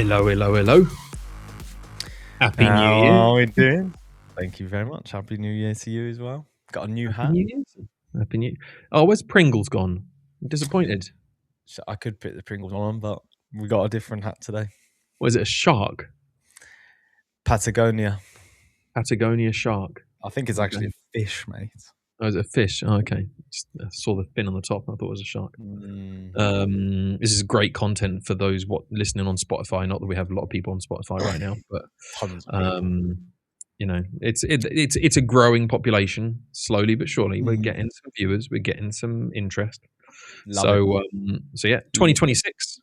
Hello, hello, hello. Happy New Year. How are we doing? Thank you very much. Happy New Year to you as well. Got a new hat. New Year. Happy New. Oh, where's Pringles gone? I'm disappointed. So I could put the Pringles on, but we got a different hat today. Was it a shark? Patagonia. Patagonia shark. I think it's actually a fish, mate. Oh, is it a fish? Oh, okay. Just saw the fin on the top. I thought it was a shark. This is great content for those listening on Spotify. Not that we have a lot of people on Spotify right now, but Tons of people. you know, it's a growing population, slowly but surely. We're getting some viewers. We're getting some interest. So yeah, 2026.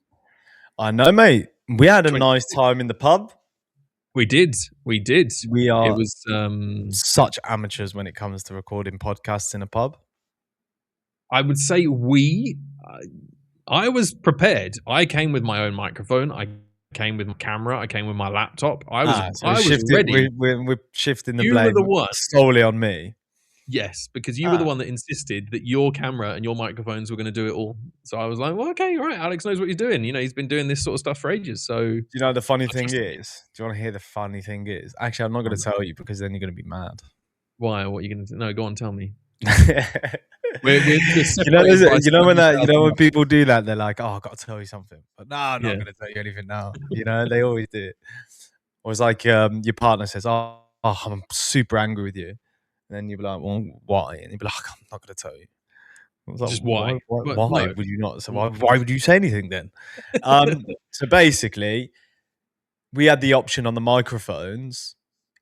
I know, mate. We had a nice time in the pub. We did. We are. It was such amateurs when it comes to recording podcasts in a pub. I would say I was prepared. I came with my own microphone. I came with my camera. I came with my laptop. I was ready. We're shifting the blame solely on me. Yes, because you were the one that insisted that your camera and your microphones were going to do it all. So I was like, well, okay, all right. Alex knows what he's doing. You know, he's been doing this sort of stuff for ages. So, you know, the funny thing is, do you want to hear the funny thing is? Actually, I'm not going to tell you because then you're going to be mad. Why? What are you going to do? No, go on, tell me. When people do that, they're like, "Oh, I've got to tell you something," but no, I'm not going to tell you anything now. You know, they always do it. Or it's like your partner says, "Oh, I'm super angry with you," and then you'll be like, "Well, why?" And you'll be like, "I'm not going to tell you." Like, just why? Why would you not? So why would you say anything then? So basically, we had the option on the microphones.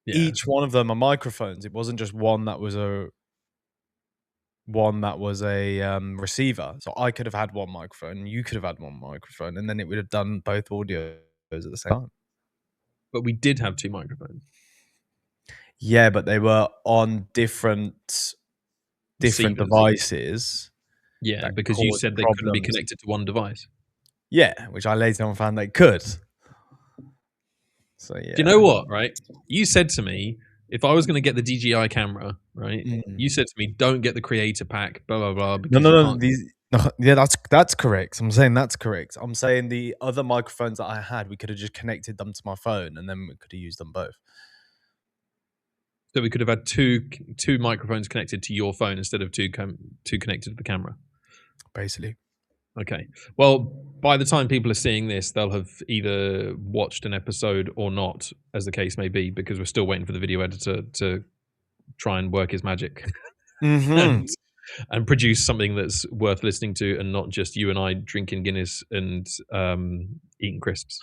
Yeah. Each one of them are microphones. It wasn't just one that was a receiver. So I could have had one microphone, you could have had one microphone, and then it would have done both audios at the same time. But we did have two microphones. Yeah, but they were on different devices. Yeah, because you said they couldn't be connected to one device. Yeah, which I later on found they could. So yeah. Do you know what, right? You said to me, if I was going to get the DJI camera, right? You said to me, don't get the creator pack, blah, blah, blah. No. Yeah, that's correct. I'm saying that's correct. I'm saying the other microphones that I had, we could have just connected them to my phone and then we could have used them both. So we could have had two microphones connected to your phone instead of two connected to the camera. Basically. Okay. Well, by the time people are seeing this, they'll have either watched an episode or not, as the case may be, because we're still waiting for the video editor to try and work his magic and produce something that's worth listening to and not just you and I drinking Guinness and eating crisps.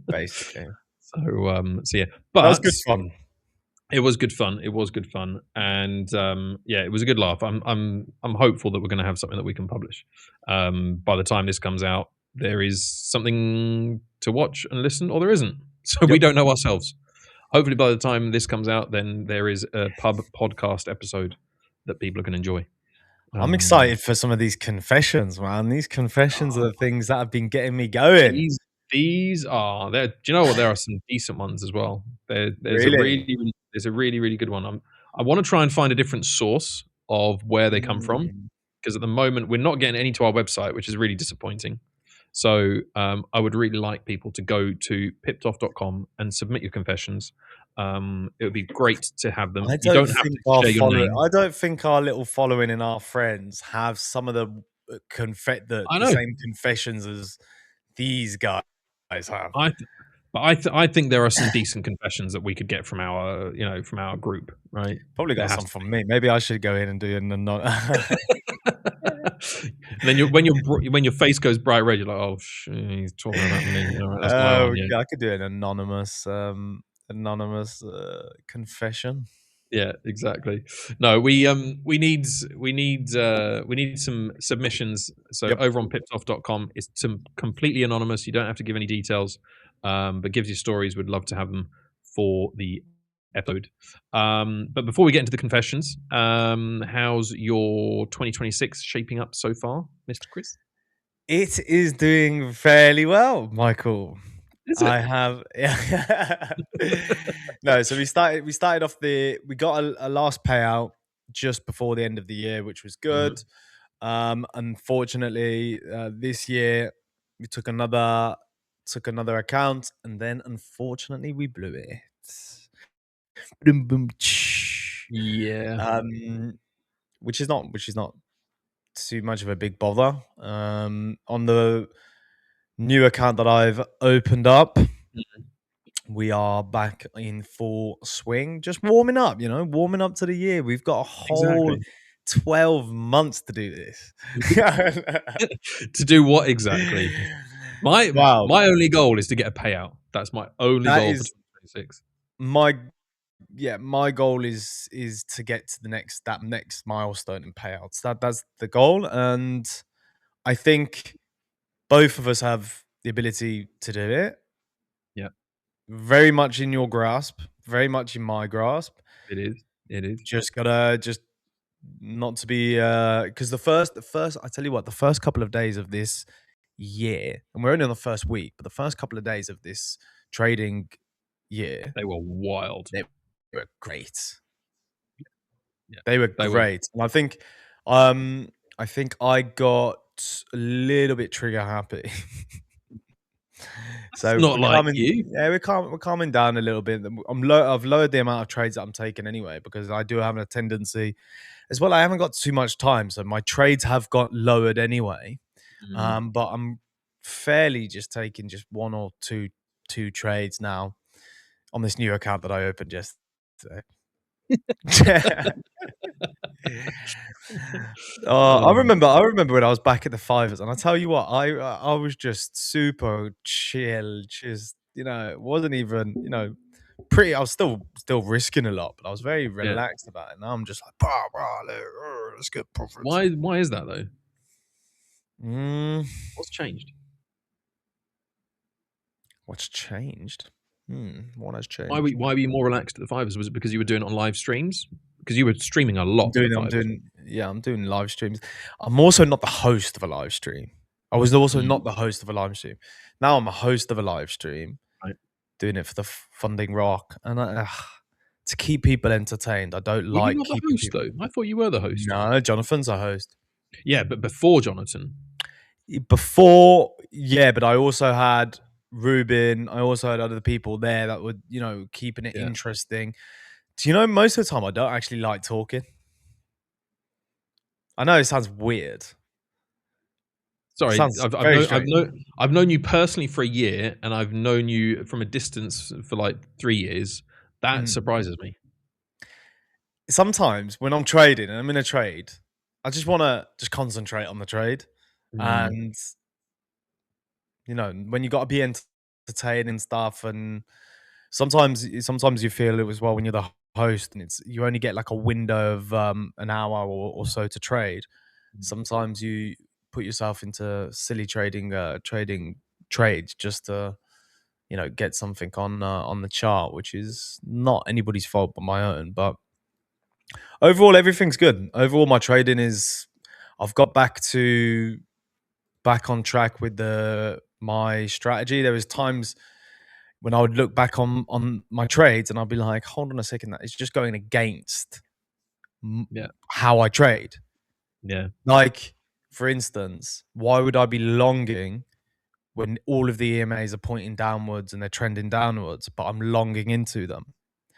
Basically. So yeah. But that was good fun. It was good fun, and yeah, it was a good laugh. I'm hopeful that we're going to have something that we can publish. By the time this comes out, there is something to watch and listen, or there isn't. So we don't know ourselves. Hopefully, by the time this comes out, then there is a pub podcast episode that people can enjoy. I'm excited for some of these confessions, man. These confessions are the things that have been getting me going. These are there. Do you know what? There are some decent ones as well. There's a really good one. I want to try and find a different source of where they come from, because at the moment we're not getting any to our website, which is really disappointing. So I would really like people to go to pipped.com and submit your confessions. It would be great to have them. I don't think our little following and our friends have some of the same confessions as these guys have. I think there are some decent confessions that we could get from our group, right? Probably got some from me. Maybe I should go in and do an then when your face goes bright red, you're like, oh, he's talking about me. I could do an anonymous confession. Yeah, exactly. No, we need some submissions. So over on pipped.com, it's completely anonymous. You don't have to give any details, but gives you stories. We'd love to have them for the episode. But before we get into the confessions, how's your 2026 shaping up so far, Mr. Chris? It is doing fairly well, Michael. I have no. So we started off we got a last payout just before the end of the year, which was good. Unfortunately, this year we took another took another account, and then unfortunately we blew it. Boom, boom, Yeah. um, which is not too much of a big bother. On the new account that I've opened up, Mhm. we are back in full swing, just warming up, warming up to the year. We've got a whole Exactly. 12 months to do this. To do what exactly? My Wow. my only goal is to get a payout. That's my only That goal for is 2026. my my goal is to get to that next milestone in payouts. That's the goal. And I think both of us have the ability to do it. Yeah, Very much in your grasp, very much in my grasp. it is. It is. Just gotta just not to be because the first I tell you what, the first couple of days of this year, and we're only on the first week, but the first couple of days of this trading year, They were wild. they were great. Yeah, They were they were. great. And um I think I got a little bit trigger happy. That's So not like you. we're calming down a little bit. I've lowered the amount of trades that I'm taking anyway because I do have a tendency as well. I haven't got too much time, so my trades have got lowered anyway. Mm. But I'm fairly just taking just one or two trades now on this new account that I opened yesterday. I Oh, remember. I remember when I was back at the Fivers, and I tell you what, I was just super chill. Just it wasn't even pretty. I was still risking a lot, but I was very yeah. relaxed about it. Now I'm just like, bah, bah, let's get profits. Why is that though? Mm, What's changed? what's changed? What has Why were changed? why were you more relaxed at the Fivers? Was it because you were doing it on live streams? Because you were streaming a I'm lot for doing the I'm Fivers. doing yeah, I'm doing live streams. I'm also not the host of a live stream. I was also Mm, not the host of a live stream. Now I'm a host of a live stream, right. doing it for the funding rock, and to keep people entertained. I don't Were you like not the keeping host people. though? I thought you were the host. No, Jonathan's a host. Yeah, but before Jonathan. Before, yeah, but I also had Ruben. I also had other people there that were, keeping it Yeah. interesting. Do you know most of the time I don't actually like talking? I know it sounds weird. It Sorry, sounds very strange. I've known you personally for a year, and I've known you from a distance for like 3 years. That Mm. surprises me. Sometimes when I'm trading and I'm in a trade, I just want to just concentrate on the trade. Mm, And when you got to be entertaining and stuff, and sometimes you feel it as well when you're the host, and you only get like a window of an hour or so to trade. Sometimes you put yourself into silly trading trades just to get something on the chart, which is not anybody's fault but my own. But overall, everything's good. Overall, my trading is. I've got back on track with my strategy. There was times when I would look back on my trades and I'd be like, hold on a second, that is just going against yeah, how I trade. yeah, Like, for instance, why would I be longing when all of the EMAs are pointing downwards and they're trending downwards, but I'm longing into them?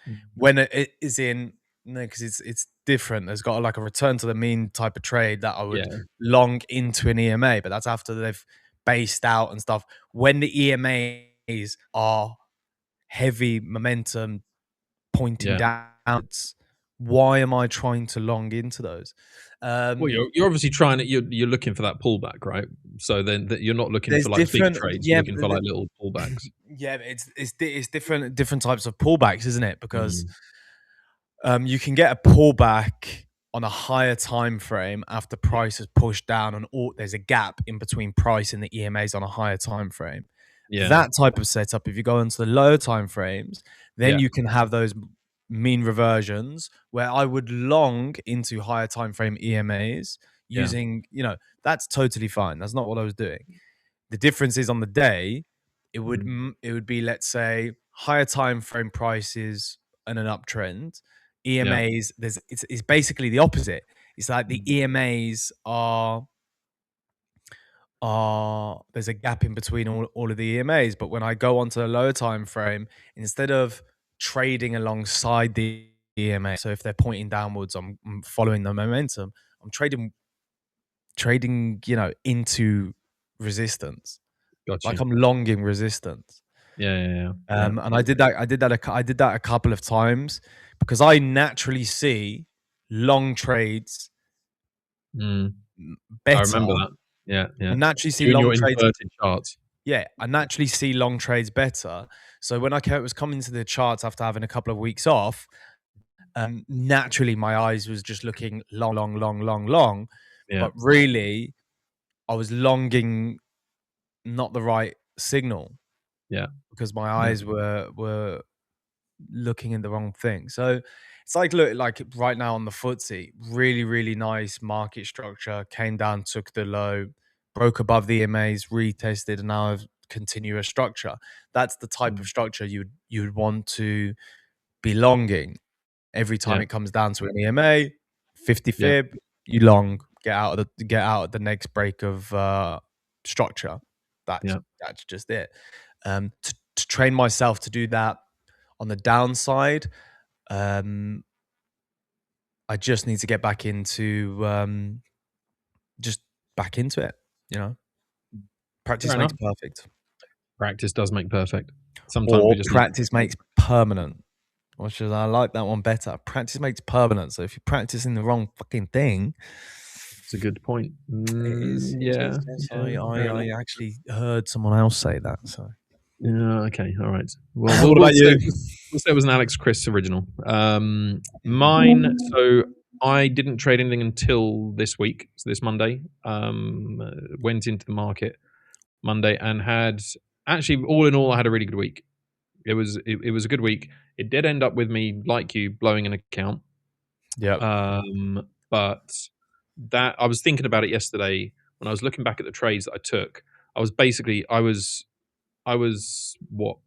mhm, When it is in no, because it's different. There's got like a return to the mean type of trade that I would yeah, long into an EMA, but that's after they've based out and stuff. When the EMAs are heavy momentum pointing yeah. downwards, why am I trying to long into those? Well, Um, you're obviously trying to you're looking for that pullback, right? So then you're not looking there's for like big different, trades. You're yeah, looking for like little pullbacks. yeah, but it's different types of pullbacks, isn't it? Because Mm, you can get a pullback on a higher time frame after yeah, price has pushed down, and there's a gap in between price and the EMAs on a higher time frame. yeah, That type of setup, if you go into the lower time frames, then yeah, you can have those mean reversions where I would long into higher time frame EMAs yeah, using, that's totally fine. That's not what I was doing. The difference is on the day, mm, it would be, let's say, higher time frame prices and an uptrend. yeah, EMAs, it's basically the opposite. It's like the mm, EMAs are there's a gap in between all of the EMAs. But when I go onto a lower time frame, instead of trading alongside the EMA, so if they're pointing downwards, I'm following the momentum. I'm trading, into resistance. Got Like you. I'm longing resistance. Yeah. And I did that a couple of times because I naturally see long trades Mm, I better. remember that. I Yeah. naturally see Doing long your trades. inverted charts. Yeah, I naturally see long trades better. So when was coming to the charts after having a couple of weeks off, naturally my eyes was just looking long, long, long, long, long. Yeah, But really, I was longing not the right signal yeah, because my yeah, eyes were looking in the wrong thing. So it's like, look, like right now on the footsie, really, really nice market structure. Came down, took the low, broke above the EMAs, retested, and now have continuous structure. That's the type of mm, structure you would want to be longing every time yeah, it comes down to an EMA, 50 yeah, fib, you long, get out of the next break of structure. That's yeah. that's just it. To train myself to do that on the downside, um, I just need to get back into just back into it. You know, Fair practice makes enough. perfect, Practice does make perfect. Sometimes we or just need. practice makes permanent. Or should I like that one better? Practice makes permanent. So if you're practicing the wrong fucking thing, It's a good point. it is. It Yeah, is. Yes, yeah. Fair enough. I actually heard someone else say that. So, Yeah. Okay. All right. Well, what about you? we'll say it was an Alex Chris original. Mine. So I didn't trade anything until this week. So this Monday. Went into the market Monday and had actually all in all, I had a really good week. It was a good week. It did end up with me, like you, blowing an account. Yep. But that I was thinking about it yesterday when I was looking back at the trades that I took. I was basically I was what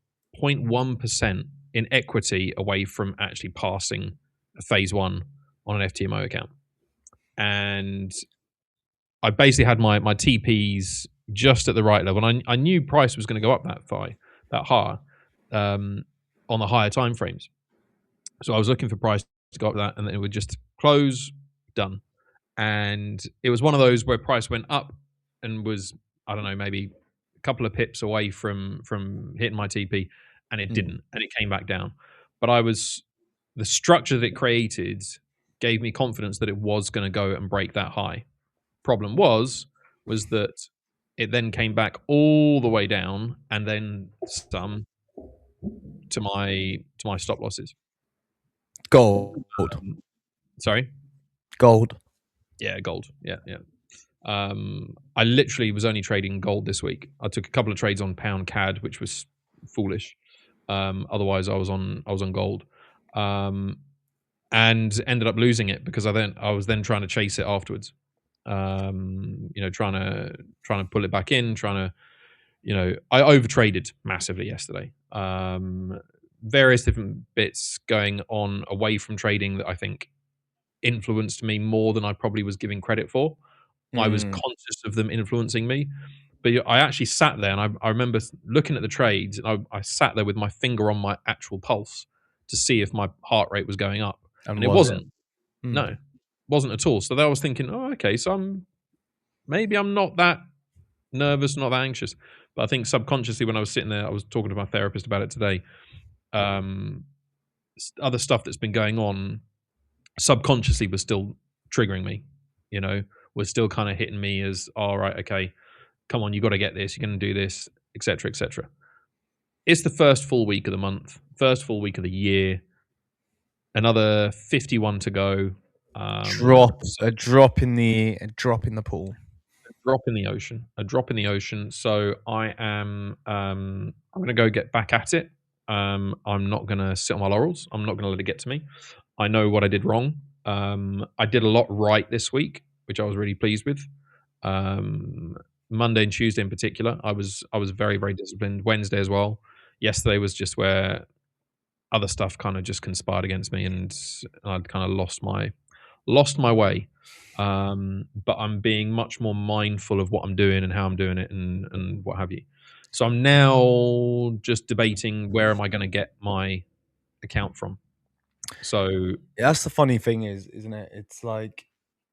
0.1% in equity away from actually passing a phase one on an FTMO account, and I basically had my TPs just at the right level. And I knew price was going to go up that high, um, on the higher time frames. So I was looking for price to go up that, and then it would just close, done. And it was one of those where price went up and was, I don't know, maybe a couple of pips away from hitting my TP, and it Mm. didn't, and it came back down. But I was the structure that it created gave me confidence that it was going to go and break that high. Problem was that it then came back all the way down and then some to my stop losses. Gold. Sorry. Gold. Yeah, gold. Yeah. I literally was only trading gold this week. I took a couple of trades on pound CAD, which was foolish. Otherwise, I was on gold, and ended up losing it because I was then trying to chase it afterwards. Trying to pull it back in, I overtraded massively yesterday. Various different bits going on away from trading that I think influenced me more than I probably was giving credit for. I was Mm. conscious of them influencing me, but I actually sat there and I remember looking at the trades and I sat there with my finger on my actual pulse to see if my heart rate was going up, And and it was it? wasn't. Mm. No, wasn't at all. So then I was thinking, oh, okay, so maybe I'm not that nervous, not that anxious. But I think subconsciously, when I was sitting there, I was talking to my therapist about it today. Um, Other stuff that's been going on subconsciously was still triggering me. Was still kind of hitting me as, all right, okay, come on, you got to get this, you're going to do this, etc., etc. It's the first full week of the month, first full week of the year. Another 51 to go. So A drop in the pool. drop in the ocean, a drop in the ocean. So I'm going to go get back at it. I'm not going to sit on my laurels. I'm not going to let it get to me. I know what I did wrong. I did a lot right this week, which I was really pleased with. Um, Monday and Tuesday in particular, I was very, very disciplined. Wednesday as well. Yesterday was just where other stuff kind of just conspired against me, and I'd kind of lost my way. But I'm being much more mindful of what I'm doing and how I'm doing it and what have you. So I'm now just debating where am I going to get my account from. So Yeah, that's the funny thing is, isn't it? It's like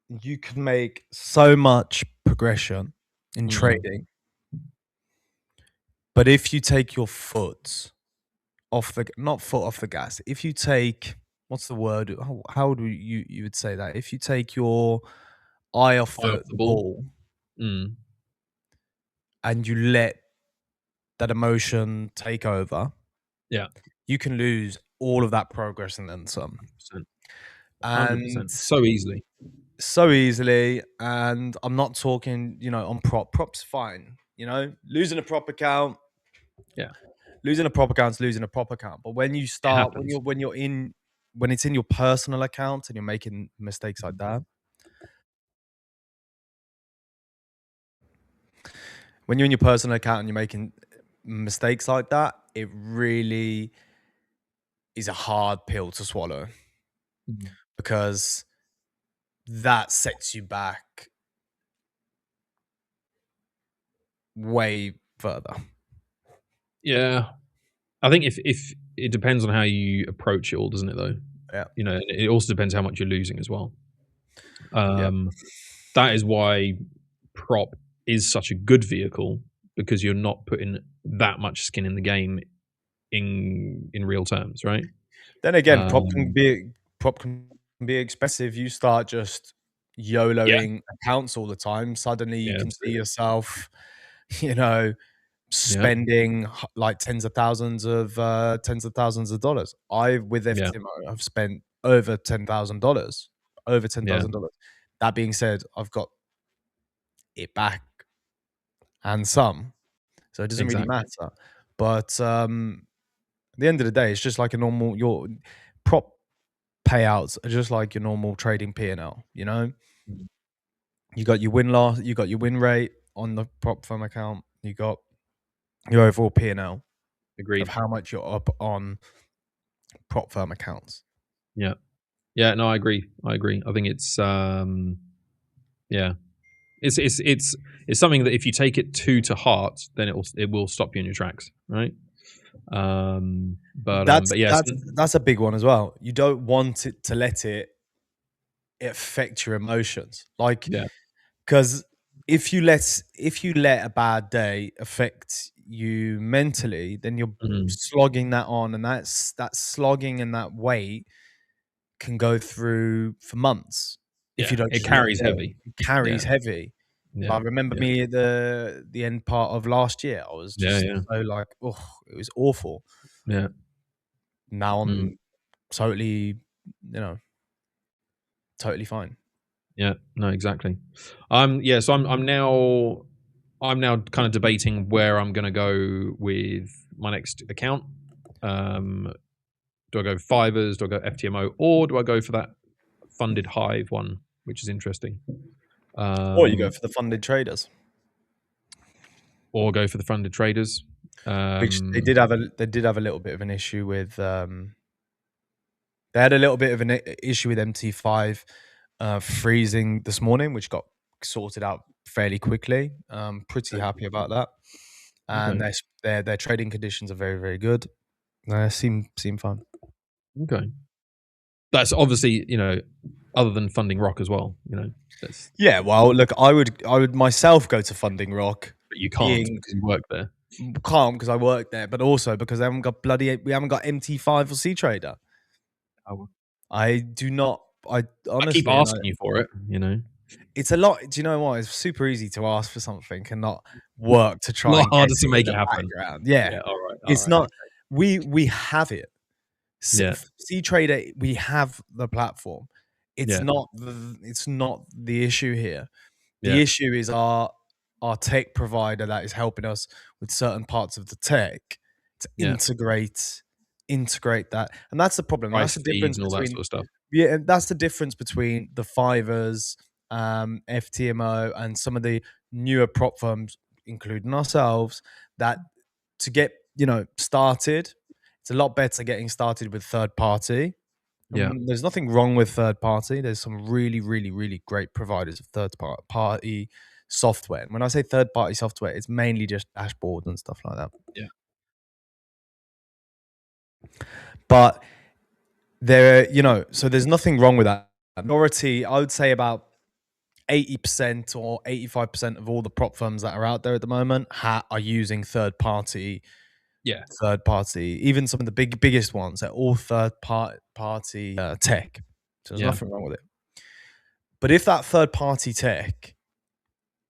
you can make so much progression in mm, trading, but if you take your foot off the not foot off the gas, if you take what's the word? How would you would say that? If you take your eye off eye off the the ball. ball Mm, and you let that emotion take over, yeah, you can lose all of that progress and then some. 100%. And 100%. So easily. so easily. And I'm not talking, on props, fine. Losing a prop account, Yeah, losing a prop account's losing a prop account. But when you it start, happens. when it's in your personal account and you're making mistakes like that, when you're in your personal account and you're making mistakes like that, it really is a hard pill to swallow Mhm. because that sets you back way further. Yeah, I think if it depends on how you approach it all, doesn't it? Though, Yeah. and it also depends how much you're losing as well. Yeah. Um, that is why prop is such a good vehicle because you're not putting that much skin in the game in real terms, right? Then again, Um, prop can be expensive. You start just yeah, YOLOing accounts all the time. Suddenly you yeah, can see absolutely. yourself, you know, Yeah, spending like tens of thousands of dollars. I with yeah, FTMO, I've spent over $10,000, over ten yeah, thousand dollars. That being said, I've got it back and some, so it doesn't really exactly. matter. But at the end of the day, it's just like a normal your prop payouts are just like your normal trading P&L. Mm, You got your win loss, you got your win rate on the prop firm account, you got your overall P&L of agreed. how much you're up on prop firm accounts. Yeah, yeah. No, I agree. I agree. I think it's yeah, it's something that if you take it too to heart, then it will stop you in your tracks, right? That's But yes, that's that's a big one as well. You don't want it to let it affect your emotions. Like, yeah, because if you let a bad day affect you mentally, then you're mhm, slogging that on, and that slogging and that weight can go through for months if you yeah, don't it just let carries go. heavy. It carries Yeah, heavy. yeah, Like, I remember yeah, me at the end part of last year, I was yeah, just yeah, so like, oh, it was awful. yeah, Now mm, I'm totally, you know, totally fine. yeah. No, exactly. Yeah. So I'm now kind of debating where I'm going to go with my next account. Um, do I go Fivers? Do I go FTMO? Or do I go for that funded Hive one, which is interesting? Or you go Um, for the funded traders, or go for the funded traders? which Um, they did have a little bit of an issue with. They had a little bit of an issue with MT5 freezing this morning, which got sorted out fairly quickly. Pretty okay. happy about that, and Okay. their trading conditions are very very good. Seem fun. Okay. That's obviously, other than funding rock as well, that's, Yeah, well, look, I would myself go to Funding Rock, but you can't being because you work there. calm because I work there, but also because we haven't got MT5 or C Trader. Oh, I do not. I I keep honestly, and asking you for it. it's a lot. Do you know what? It's super easy to ask for something and not work to A try lot and get harder to it in make it the happen. background. Yeah, Yeah, all it's right, not. okay. We have it. Yeah, C Trader, we have the platform. yeah, It's not the issue here. The yeah, issue is our tech provider that is helping us with certain parts of the tech to yeah. integrate that, and that's the problem. And that's Price the feeds difference and all that between sort of stuff. yeah, and that's the difference between the Fivers, FTMO, and some of the newer prop firms, including ourselves. That to get started, it's a lot better getting started with third party Yeah. There's nothing wrong with third party. There's some really, really, really great providers of third party software. And when I say third party software, it's mainly just dashboards and stuff like that. Yeah. But there, so there's nothing wrong with that. Majority, I would say about 80% or 85% of all the prop firms that are out there at the moment are using third party. Yeah. Even some of the biggest ones, they're all third party tech. So there's Yeah. nothing wrong with it. But if that third party tech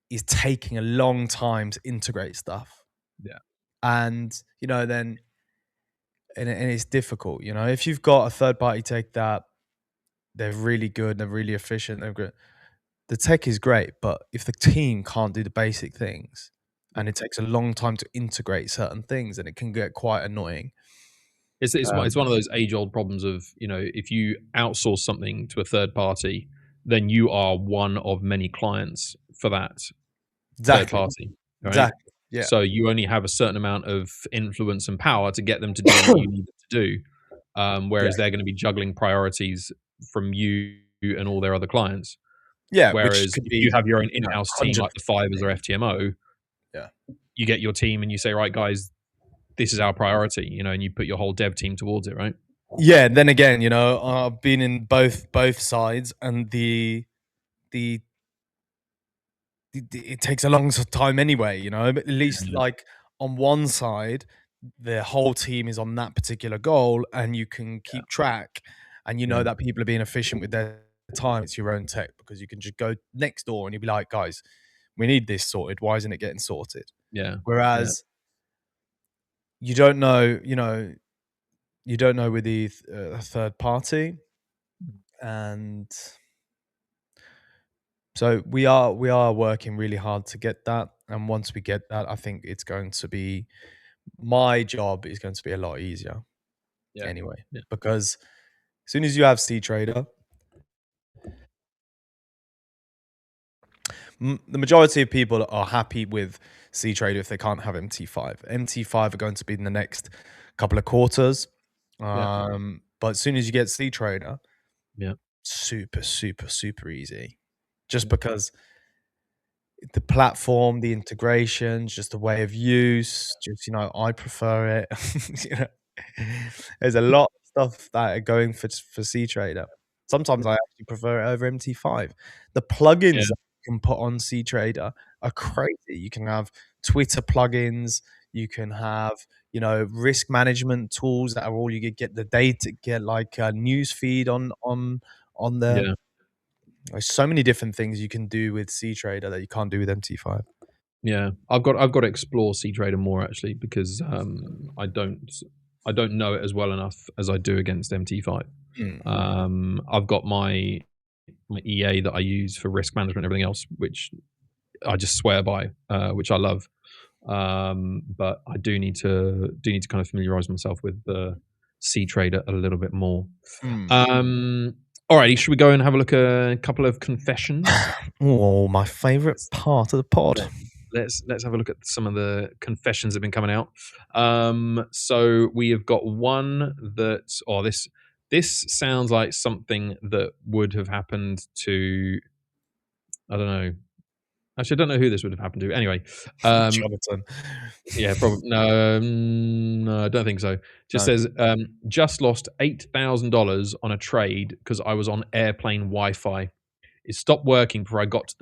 is taking a long time to integrate stuff, Yeah. and then and it's difficult. If you've got a third party tech that they're really good, they're really efficient, they're great. The tech is great, but if the team can't do the basic things, and it takes a long time to integrate certain things, and it can get quite annoying. It's one of those age-old problems of, if you outsource something to a third party, then you are one of many clients for that third Exactly. party, right? Exactly. Yeah. So you only have a certain amount of influence and power to get them to do what you need them to do, Yeah. whereas they're going to be juggling priorities from you and all their other clients. Yeah, which Whereas could if you be, have your own in-house team like the 100%. Fivers or FTMO, Yeah. you get your team and you say, right, guys, this is our priority, and you put your whole dev team towards it, right? Yeah, then again, I've been in both sides, and the it takes a long time anyway, but at least Yeah. like on one side, the whole team is on that particular goal, and you can keep track, and Yeah. that people are being efficient with their time. It's your own tech, because you can just go next door and you'll be like, guys, we need this sorted. Why isn't it getting sorted? Yeah. Yeah. Whereas you don't know, you don't know with the third party, and so we are working really hard to get that. And once we get that, I think it's going to be, my job is going to be a lot easier Yeah. anyway, Yeah. because as soon as you have C Trader, the majority of people are happy with C Trader if they can't have MT5. MT5 are going to be in the next couple of quarters. Yeah. But as soon as you get C Trader, Yeah. super, super, super easy. Just because the platform, the integrations, just the way of use, just I prefer it. There's a lot of stuff that are going for C Trader. Sometimes I actually prefer it over MT5. The Yeah. plugins that you can put on C Trader are crazy. You can have Twitter plugins. You can have risk management tools that are all you get the data, get like a news feed on there. Yeah. There's so many different things you can do with C Trader that you can't do with MT5. Yeah. I've got to explore C Trader more actually, because I don't know it as well enough as I do against MT5. I've got my EA that I use for risk management and everything else, which I just swear by, which I love. But I do need to kind of familiarize myself with the C Trader a little bit more. Mm. Alrighty, should we go and have a look at a couple of confessions? Oh, my favorite part of the pod. Let's have a look at some of the confessions that have been coming out. So we have got one that, this sounds like something that would have happened to, I don't know. Actually, I don't know who this would have happened to. Anyway, Jonathan. yeah, probably no, no, I don't think so. Just No. says, just lost $8,000 on a trade because I was on airplane Wi-Fi. It stopped working before I got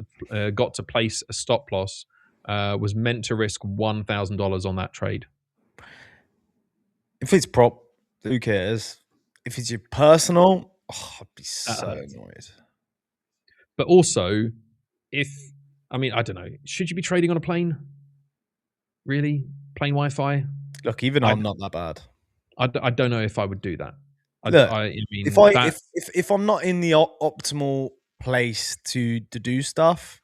to place a stop loss. Was meant to risk $1,000 on that trade. If it's prop, who cares? If it's your personal, I'd be so hurts. annoyed. But also, if I mean, I don't know, should you be trading on a plane? Really, plane Wi-Fi? Look, even I I'm not that bad. I don't know if I would do that. Look, I if mean I that. if I'm not in the optimal place to do stuff,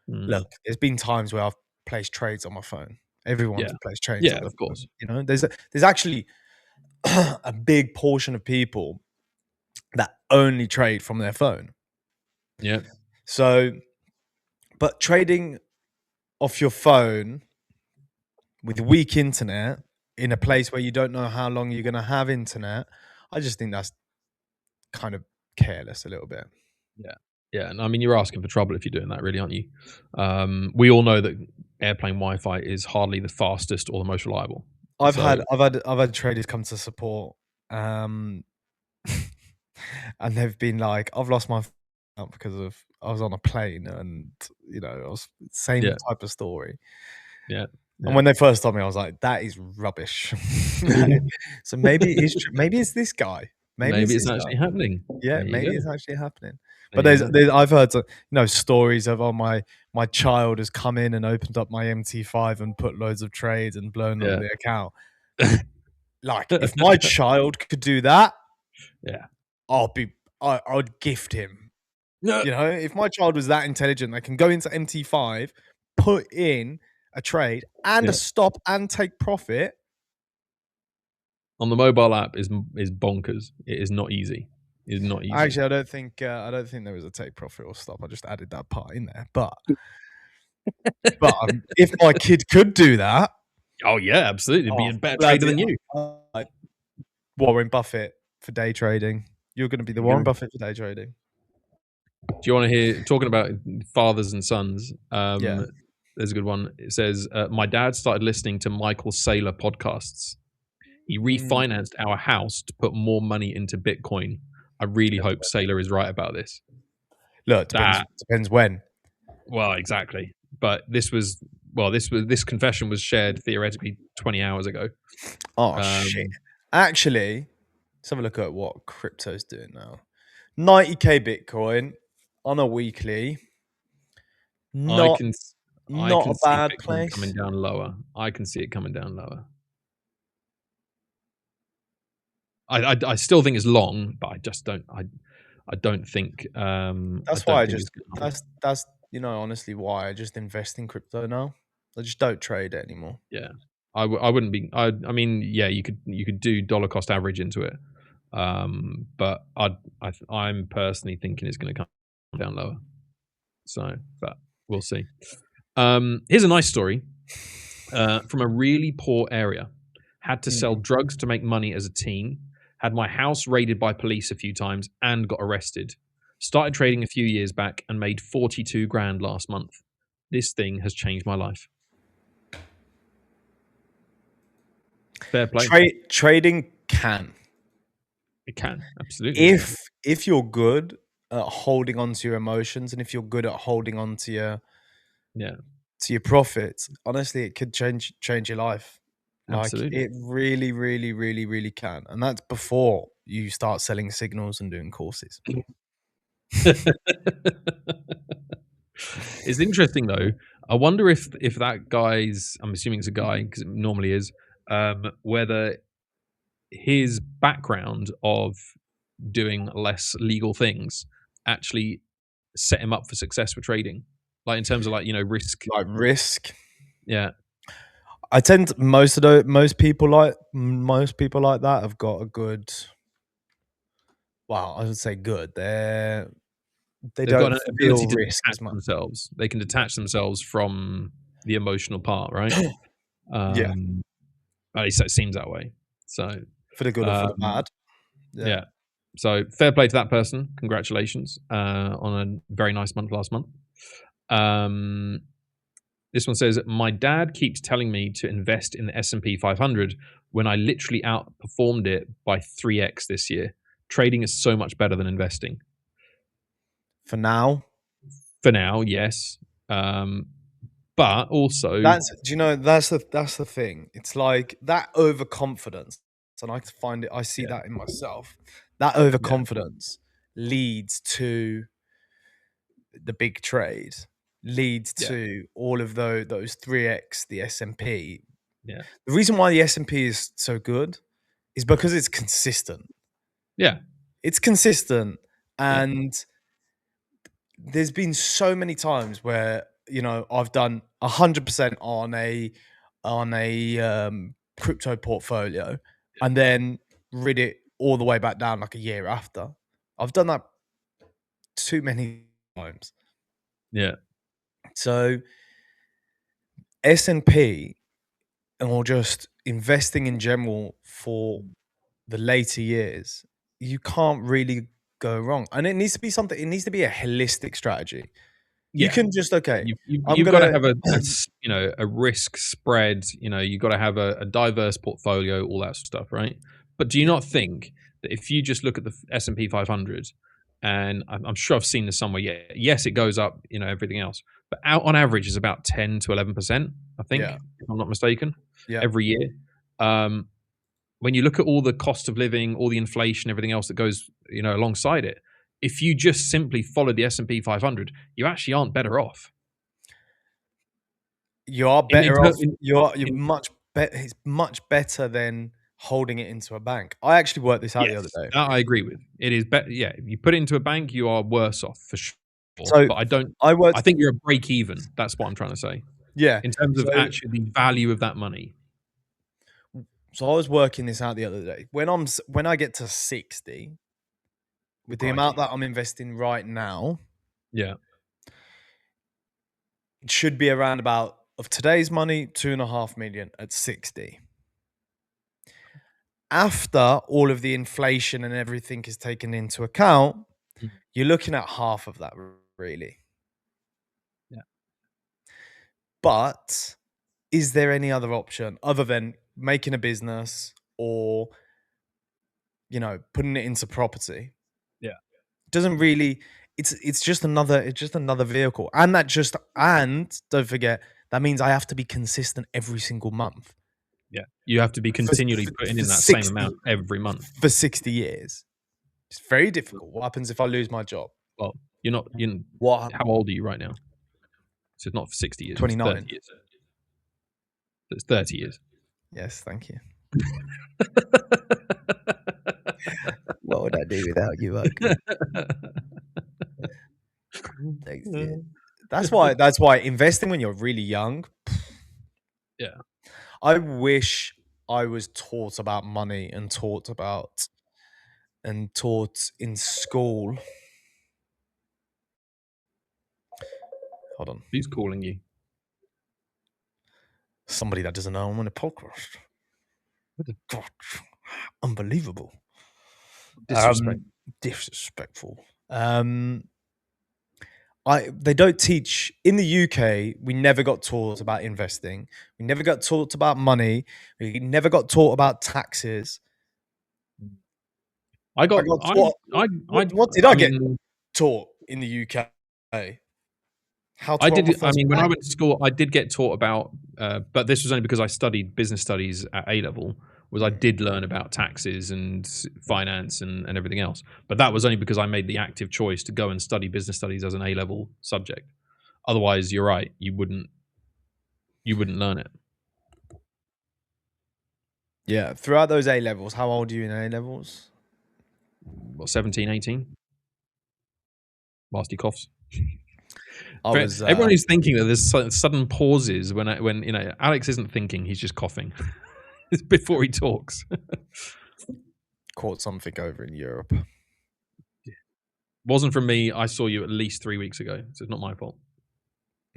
Mm, look, there's been times where I've placed trades on my phone. Everyone's yeah, placed trades yeah, on their of course. phone. There's actually a big portion of people that only trade from their phone. Yeah, So, but trading off your phone with weak internet in a place where you don't know how long you're going to have internet, I just think kind of careless a little bit. Yeah. Yeah. And I mean, you're asking for trouble if you're doing that, really, aren't you? We all know that airplane Wi-Fi is hardly the fastest or the most reliable. I've So had traders come to support, and they've been like, "I've lost my account because of I was on a plane and, I was same yeah, type of story." yeah, And yeah. when they first told me, I was like, "That is rubbish." So maybe it is true. Maybe it's this guy. Maybe Maybe it's it's this guy. actually happening. Yeah, There you maybe go. it's actually happening. There But you go. there's I've heard, stories of, "Oh, my child has come in and opened up my MT5 and put loads of trades and blown up Yeah. the account." Like, if my child could do that, Yeah. I'll be I would gift him. No. If my child was that intelligent, they can go into MT5, put in a trade and a Yeah. stop and take profit. On the mobile app is bonkers. It is not easy. It is not easy. Actually, I don't think there was a take profit or stop. I just added that part in there. But if my kid could do that, Oh yeah, absolutely. Be oh, a better lads, trader than you. like Warren Buffett for day trading. You're going to be the Warren Buffett for day trading. Do you want to hear talking about fathers and sons? Yeah. There's a good one. It says, "My dad started listening to Michael Saylor podcasts. He Mm, refinanced our house to put more money into Bitcoin. I really hope Saylor is right about this." look, That depends when. well, exactly. But this confession was shared theoretically 20 hours ago. Oh shit! Actually, let's have a look at what crypto's doing now. 90K Bitcoin on a weekly. I Not can I not can a see bad Bitcoin coming place. down lower. I can see it coming down lower. I still think it's long, but I just don't. I don't think. I That's why don't I think just it's going to hold. that's honestly why I just invest in crypto now. I just don't trade it anymore. Yeah, I wouldn't be. I mean, yeah, you could do dollar cost average into it, but I'm personally thinking it's going to come down lower. So, but we'll see. Here's a nice story from a really poor area. Had to sell Mm. drugs to make money as a teen. Had my house raided by police a few times and got arrested. Started trading a few years back and made 42 grand last month. This thing has changed my life. Fair play. Trading can. It can. Absolutely it can. If you're good at holding on to your emotions and if you're good at holding on to Yeah, your profits, honestly, it could change your life. Like absolutely. it really, really, really, really can. And that's before you start selling signals and doing courses. It's interesting though. I wonder if that guy's, I'm assuming it's a guy because it normally is, whether his background of doing less legal things actually set him up for success for trading, like in terms of risk. Like risk. Yeah, I tend to, most people like that have got a good, well, I would say good. They they've got don't an feel ability to risk detach as much. themselves. They can detach themselves from the emotional part, right? Yeah, Um, at least it seems that way. So, for the good or for the um, bad. Yeah. yeah. So fair play to that person. Congratulations on a very nice month last month. Um, This one says, "My dad keeps telling me to invest in the S&P 500 when I literally outperformed it by 3x this year. Trading is so much better than investing." For now, For now, yes. But also, that's the thing. It's like that overconfidence, and I see yeah, that in myself. That yeah, overconfidence leads to the big trade, leads yeah, to all of those 3x the S&P. yeah, The reason why the S&P is so good is because it's consistent. yeah, It's consistent, yeah, and there's been so many times where I've done 100% on a crypto portfolio, and then rid it all the way back down like a year after. I've done that too many times. yeah, So S&P, or just investing in general for the later years, you can't really go wrong. And it needs to be something. It needs to be a holistic strategy. You Yeah. can just okay. I'm You've got to gonna have a risk spread. You've got to have a diverse portfolio, all that stuff, right? But do you not think that if you just look at the S&P 500, and I'm sure I've seen this somewhere, yeah, yes, it goes up, everything else, but out on average is about 10 to 11%, I think, yeah, if I'm not mistaken, yeah. every year. When you look at all the cost of living, all the inflation, everything else that goes, alongside it, if you just simply follow the S&P 500, you actually aren't better off. You are In, in, better ter- off. You're in much better. It's much better than holding it into a bank. I actually worked this out the other Yes, day. that I agree with. It is better. Yeah, if you put it into a bank, you are worse off for sure. So But I don't. I I worked. think you're a break even. That's what I'm trying to say Yeah. in terms of So actually the value of that money. so I was working this out the other day. When I get to 60, with the amount Crikey. that I'm investing right now, Yeah. it should be around about of today's money 2.5 million at 60. After all of the inflation and everything is taken into account, Mm. you're looking at half of that really. Yeah. But is there any other option other than making a business or putting it into property? Yeah. It doesn't really. It's just another vehicle, and don't forget that means I have to be consistent every single month Yeah. You have to be for, continually for, putting for in that same amount 60 every month. for 60 years. It's very difficult. What happens if I lose my job? Well, you're not. What? How old are you right now? So it's not for 60 years. It's 30 29. years. So it's 30 years. Yes, thank you. What would I do without you, Michael? Thanks, dear. That's why investing when you're really young. Yeah. I wish I was taught about money and taught in school. Hold on. Who's calling you? Somebody that doesn't know I'm on a podcast. God, unbelievable. Disrespect. Disrespectful. They don't teach in the UK. We never got taught about investing. We never got taught about money. We never got taught about taxes. I I got. got taught. What did I I get mean, taught in the UK? How I to run did. my I first mean, when I bank. went to school, I did get taught about, but this was only because I studied business studies at A level. Was I did learn about taxes and finance and everything else, but that was only because I made the active choice to go and study business studies as an A level subject. Otherwise, you're right, you wouldn't learn it. Yeah, throughout those A levels, how old are you in A levels? What, 17, 18? Whilst he coughs. I For was everyone who's thinking that there's sudden pauses when Alex isn't thinking, he's just coughing before he talks. caught something over in Europe. Wasn't from me. I saw you at least 3 weeks ago, so it's not my fault.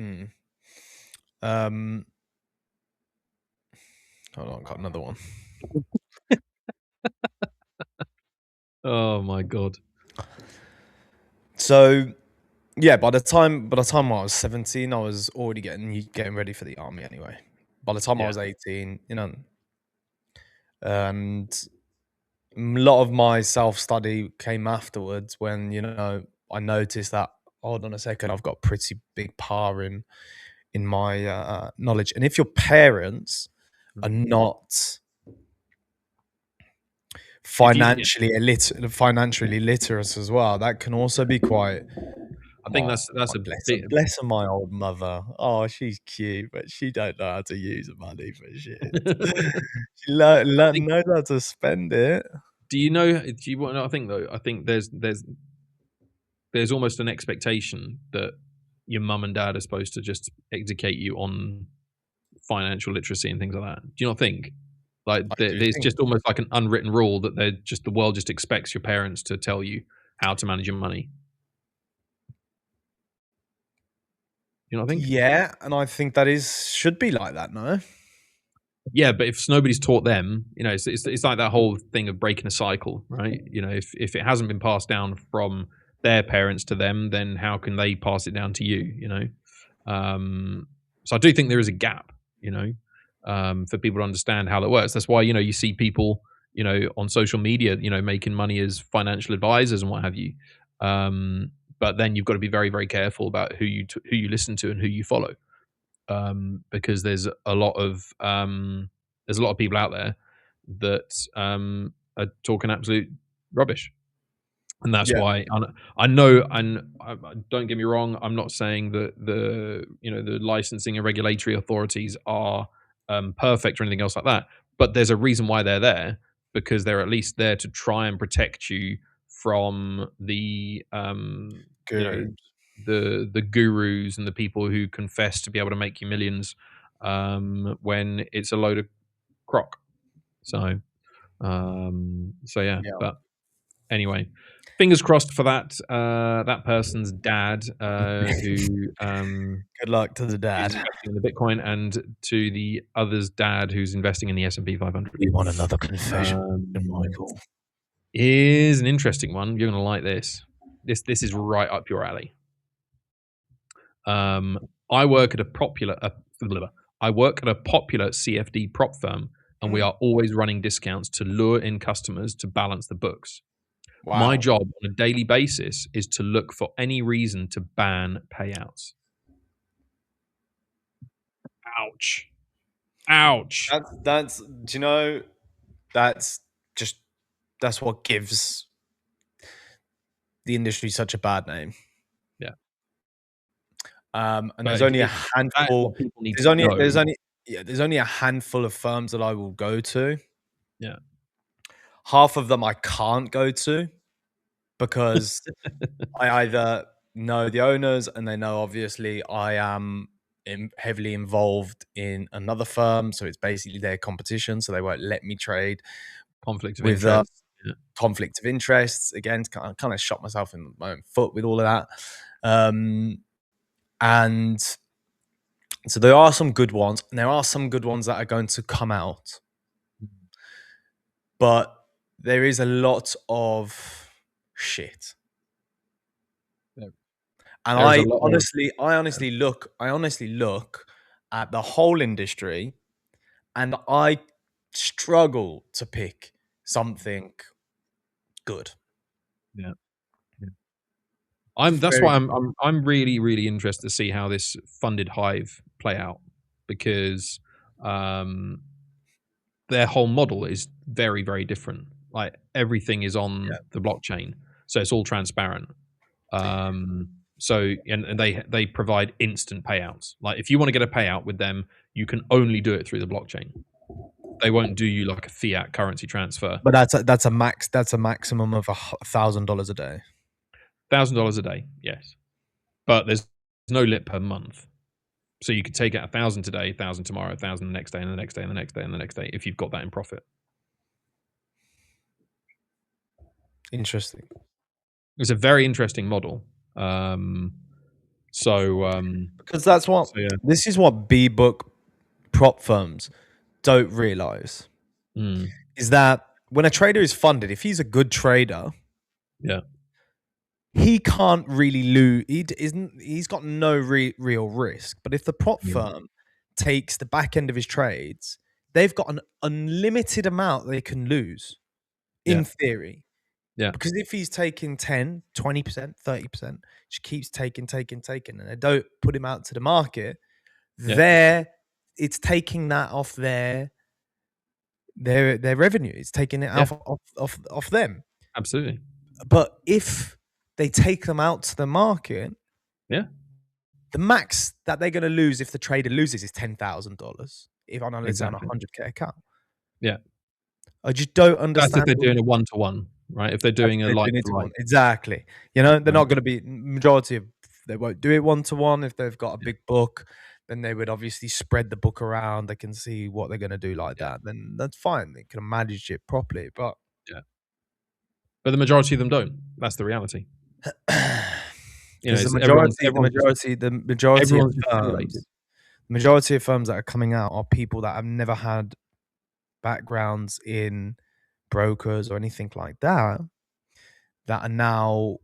Mm. Hold on, got another one. Oh my god. So yeah, by the time I was 17, I was already getting ready for the army anyway. By the time I Yeah. was 18, and a lot of my self study came afterwards when I noticed that hold on a second, I've got pretty big power in my knowledge, and if your parents are not If you, yeah, financially literate as well, that can also be quite. I think Oh, that's a bless her. bit. Bless her, my old mother. Oh, she's cute, but she don't know how to use the money for shit. She I think. knows how to spend it. Do you know? Do you want? I think though. I think there's almost an expectation that your mum and dad are supposed to just educate you on financial literacy and things like that. Do you not think? Like I do there's think, just almost like an unwritten rule that the world just expects your parents to tell you how to manage your money. You know what I think? yeah, and I think that should be like that, no? Yeah, but if nobody's taught them, it's like that whole thing of breaking a cycle, right? If it hasn't been passed down from their parents to them, then how can they pass it down to you? So I do think there is a gap, for people to understand how that works. That's why you see people, on social media, making money as financial advisors and what have you. But then you've got to be very, very careful about who you listen to and who you follow, because there's a lot of people out there that are talking absolute rubbish, and that's Yeah, why I know. And don't get me wrong, I'm not saying that the licensing and regulatory authorities are perfect or anything else like that, but there's a reason why they're there, because they're at least there to try and protect you from the guru. the gurus and the people who confess to be able to make you millions, when it's a load of crock. So yeah, Yeah. but anyway, fingers crossed for that person's dad, who Good luck to the is dad. investing in the Bitcoin, and to the other's dad who's investing in the S&P 500. We want another confession, Um, Michael. is an interesting one. You're gonna like this. This is right up your alley. Um, I work at a popular CFD prop firm, and we are always running discounts to lure in customers to balance the books. My Wow. job on a daily basis is to look for any reason to ban payouts. Ouch. Ouch. That's do you know that's just that's what gives the industry such a bad name. Yeah. And But there's only a that is handful. what people need There's to only know. there's only yeah, there's only a handful of firms that I will go to. Yeah. Half of them I can't go to because I either know the owners and they know obviously I am heavily involved in another firm, so it's basically their competition, so they won't let me trade Conflict of with interest. Yeah. conflict of interests. Again, I kind of shot myself in my own foot with all of that. And so there are some good ones, and there are some good ones that are going to come out, but there is a lot of shit. Yeah. And There's a I lot of honestly look at the whole industry, and I struggle to pick something good. yeah. Yeah. That's Very why good. I'm really, really interested to see how this funded hive play out, because um their whole model is very, very different. Like everything is on Yeah. the blockchain, so it's all transparent. And they provide instant payouts. Like if you want to get a payout with them, you can only do it through the blockchain. They won't do you like a fiat currency transfer. But that's a maximum of $1,000 a day. $1,000 a day, yes, but there's no limit per month. So you could take out 1,000 today, 1,000 tomorrow, 1,000 the next day, and the next day, and the next day, and the next day, if you've got that in profit. Interesting. It's a very interesting model. Because that's what So yeah. this is what B book prop firms don't realize Mm, is that when a trader is funded, if he's a good trader, yeah. he can't really lose. He's got no real risk. But if the prop Yeah. firm takes the back end of his trades, they've got an unlimited amount they can lose in Yeah. theory. Yeah. Because if he's taking 10, 20%, 30%, just keeps taking, and they don't put him out to the market, Yeah. it's taking that off their revenue. It's taking it Yeah. off them. Absolutely. But if they take them out to the market, Yeah. the max that they're going to lose if the trader loses is $10,000. If on let's say on a Exactly. 100K account, Yeah. I just don't That's if understand. they're doing a one-to-one, right? If they're doing a They're like doing it for to like, one. Exactly. You know, they're right? not going to be majority of. They won't do it one to one. If they've got a big book, then they would obviously spread the book around. They can see what they're going to do like Yeah. that. Then that's fine. They can manage it properly. But Yeah. But the majority of them don't. That's the reality. there's It's everyone's the majority of everyone's just firms. simulated. majority of firms that are coming out are people that have never had backgrounds in brokers or anything like that are now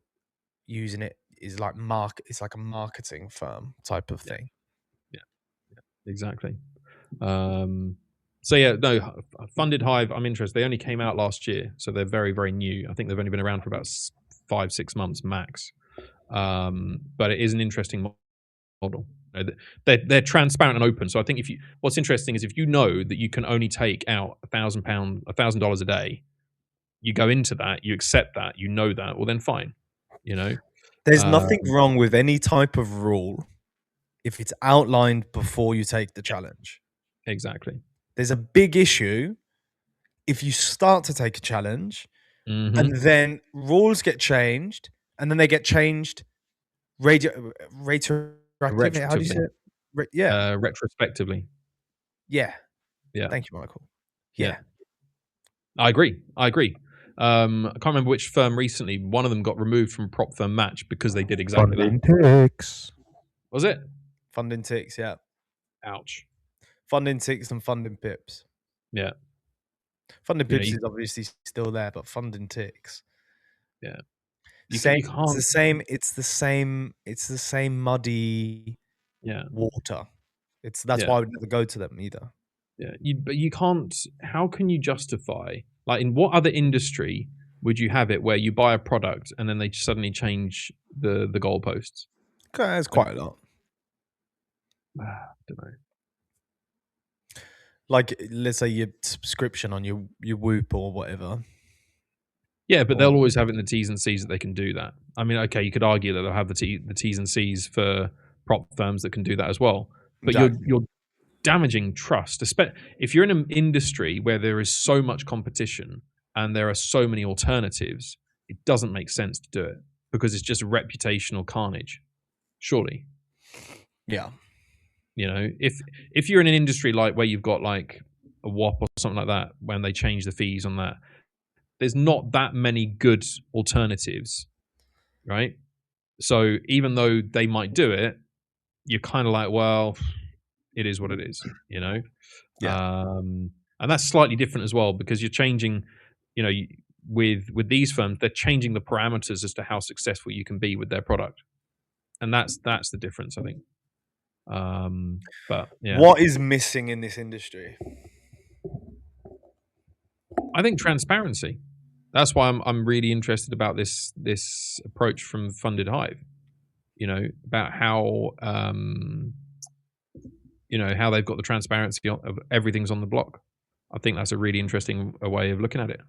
using it is like it's like a marketing firm type of Yeah, thing. yeah, yeah, exactly. So yeah, no, Funded Hive, I'm interested. They only came out last year, so they're very, very new. I think they've only been around for about 5-6 months max. But it is an interesting model. They're transparent and open. So I think what's interesting is if you know that you can only take out $1,000 a day, you go into that, you accept that, you know that, well then fine, you know. There's nothing wrong with any type of rule if it's outlined before you take the challenge. Exactly. There's a big issue if you start to take a challenge and then rules get changed and then they get changed retroactively. How do you say Retrospectively. it? Yeah. Retrospectively. Yeah. Yeah. Thank you, Michael. Yeah. Yeah. I agree. I can't remember which firm recently. One of them got removed from prop firm match because they did exactly that. Ticks. Was it? Funding ticks, yeah. Ouch. Funding ticks and funding pips. Yeah. Funding pips is obviously still there, but funding ticks. Yeah. You can't. It's the same muddy water. That's why I would never go to them either. Yeah. But you can't. How can you justify, like, in what other industry would you have it where you buy a product and then they suddenly change the goalposts? There's quite a lot. I don't know. Like, let's say your subscription on your Whoop or whatever. Yeah, but they'll always have it in the T's and C's that they can do that. I mean, okay, you could argue that they'll have the T's and C's for prop firms that can do that as well. But you're damaging trust. If you're in an industry where there is so much competition and there are so many alternatives, it doesn't make sense to do it because it's just reputational carnage. Surely. Yeah. You know, if you're in an industry like where you've got like a WAP or something like that, when they change the fees on that, there's not that many good alternatives, right? So even though they might do it, you're kind of like, well, it is what it is, you know? Yeah. And that's slightly different as well because you're changing, you know, with these firms, they're changing the parameters as to how successful you can be with their product. And that's the difference, I think. But yeah. What is missing in this industry? I think transparency. That's why I'm really interested about this approach from Funded Hive. You know, about how how they've got the transparency of everything's on the block. I think that's a really interesting way of looking at it.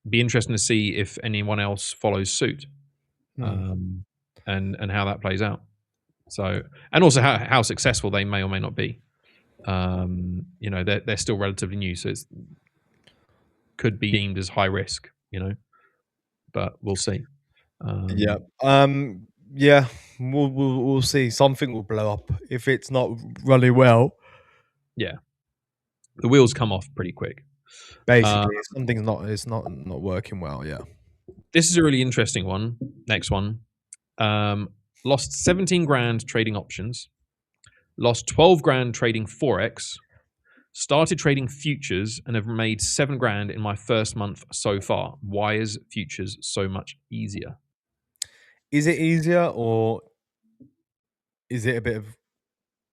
Be interesting to see if anyone else follows suit, and how that plays out. So, and also how successful they may or may not be. You know, they're still relatively new, so it's could be deemed as high risk. You know, but we'll see. Yeah. Yeah. We'll see. Something will blow up if it's not running well. Yeah, the wheels come off pretty quick. Basically, it's not working well. Yeah. This is a really interesting one. Next one. Lost 17 grand trading options. Lost 12 grand trading Forex. Started trading futures and have made 7 grand in my first month so far. Why is futures so much easier? Is it easier or is it a bit of